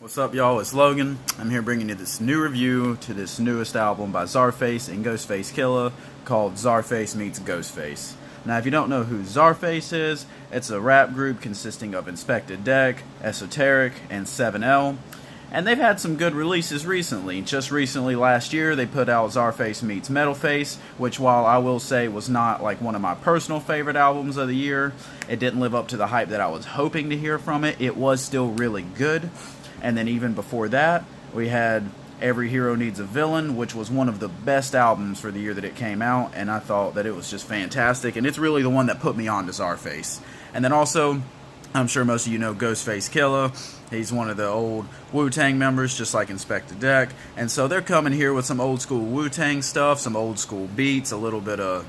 What's up, y'all? It's Logan. I'm here bringing you this new review to this newest album by Czarface and Ghostface Killah called Czarface Meets Ghostface. Now, if you don't know who Czarface is, it's a rap group consisting of Inspector Deck, Esoteric, and 7L. And they've had some good releases recently. Just recently, last year, they put out Czarface Meets Metalface, which, while I will say was not like one of my personal favorite albums of the year, it didn't live up to the hype that I was hoping to hear from it. It was still really good. And then even before that, we had Every Hero Needs a Villain, which was one of the best albums for the year that it came out, and I thought that it was just fantastic, and it's really the one that put me on to Czarface. And then also, I'm sure most of you know Ghostface Killah. He's one of the old Wu-Tang members, just like Inspector Deck, and so they're coming here with some old school Wu-Tang stuff, some old school beats, a little bit of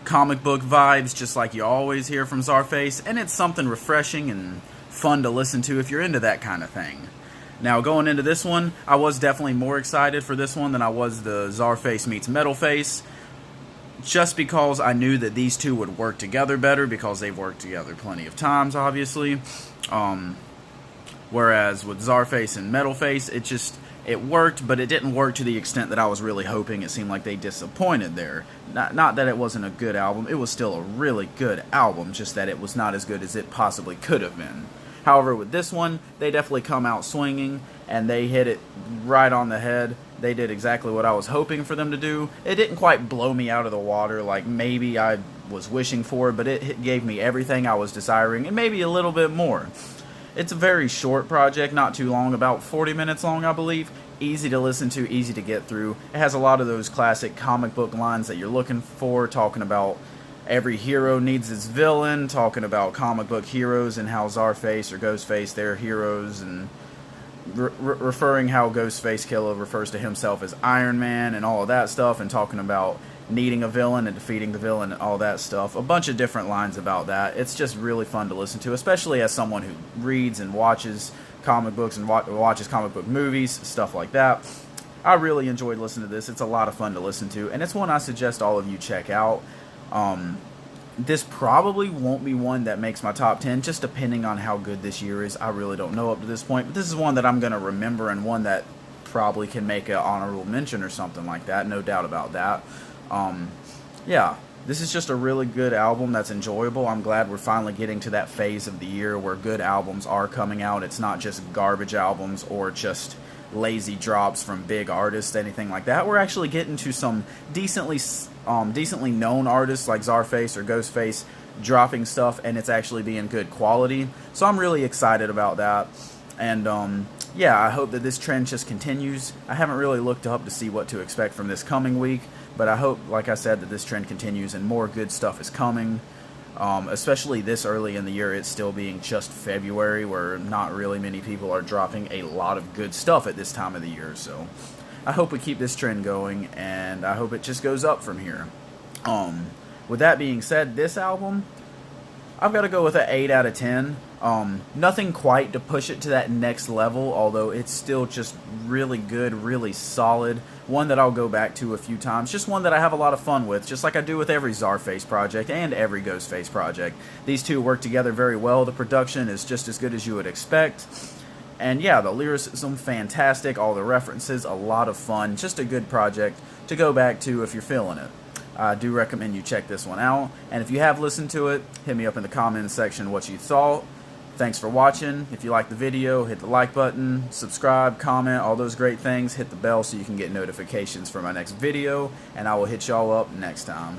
comic book vibes, just like you always hear from Czarface, and it's something refreshing and fun to listen to if you're into that kind of thing. Now, going into this one, I was definitely more excited for this one than I was the Czarface Meets Metalface, just because I knew that these two would work together better, because they've worked together plenty of times, obviously. Whereas with Czarface and Metalface, it worked, but it didn't work to the extent that I was really hoping. It seemed like they disappointed there. Not that it wasn't a good album, it was still a really good album, just that it was not as good as it possibly could have been. However, with this one, they definitely come out swinging, and they hit it right on the head. They did exactly what I was hoping for them to do. It didn't quite blow me out of the water like maybe I was wishing for, but it gave me everything I was desiring, and maybe a little bit more. It's a very short project, not too long, about 40 minutes long, I believe. Easy to listen to, easy to get through. It has a lot of those classic comic book lines that you're looking for, talking about every hero needs its villain, talking about comic book heroes and how Czarface or Ghostface, they're heroes, and referring how Ghostface Killah refers to himself as Iron Man and all of that stuff, and talking about needing a villain and defeating the villain and all that stuff. A bunch of different lines about that. It's just really fun to listen to, especially as someone who reads and watches comic books and watches comic book movies, stuff like that. I really enjoyed listening to this. It's a lot of fun to listen to, and it's one I suggest all of you check out. This probably won't be one that makes my top 10, just depending on how good this year is. I really don't know up to this point, but this is one that I'm going to remember, and one that probably can make an honorable mention or something like that, no doubt about that. Yeah, this is just a really good album that's enjoyable. I'm glad we're finally getting to that phase of the year where good albums are coming out. It's not just garbage albums or just lazy drops from big artists, anything like that. We're actually getting to some decently known artists like Czarface or Ghostface dropping stuff, and it's actually being good quality. So I'm really excited about that. And yeah, I hope that this trend just continues. I haven't really looked up to see what to expect from this coming week, but I hope, like I said, that this trend continues and more good stuff is coming. Especially this early in the year, it's still being just February, where not really many people are dropping a lot of good stuff at this time of the year. So I hope we keep this trend going, and I hope it just goes up from here. With that being said, this album, I've got to go with an 8 out of 10. Nothing quite to push it to that next level, although it's still just really good, really solid. One that I'll go back to a few times. Just one that I have a lot of fun with, just like I do with every Czarface project and every Ghostface project. These two work together very well. The production is just as good as you would expect. And yeah, the lyricism, fantastic. All the references, a lot of fun. Just a good project to go back to if you're feeling it. I do recommend you check this one out. And if you have listened to it, hit me up in the comments section what you thought. Thanks for watching. If you liked the video, hit the like button, subscribe, comment, all those great things. Hit the bell so you can get notifications for my next video, and I will hit y'all up next time.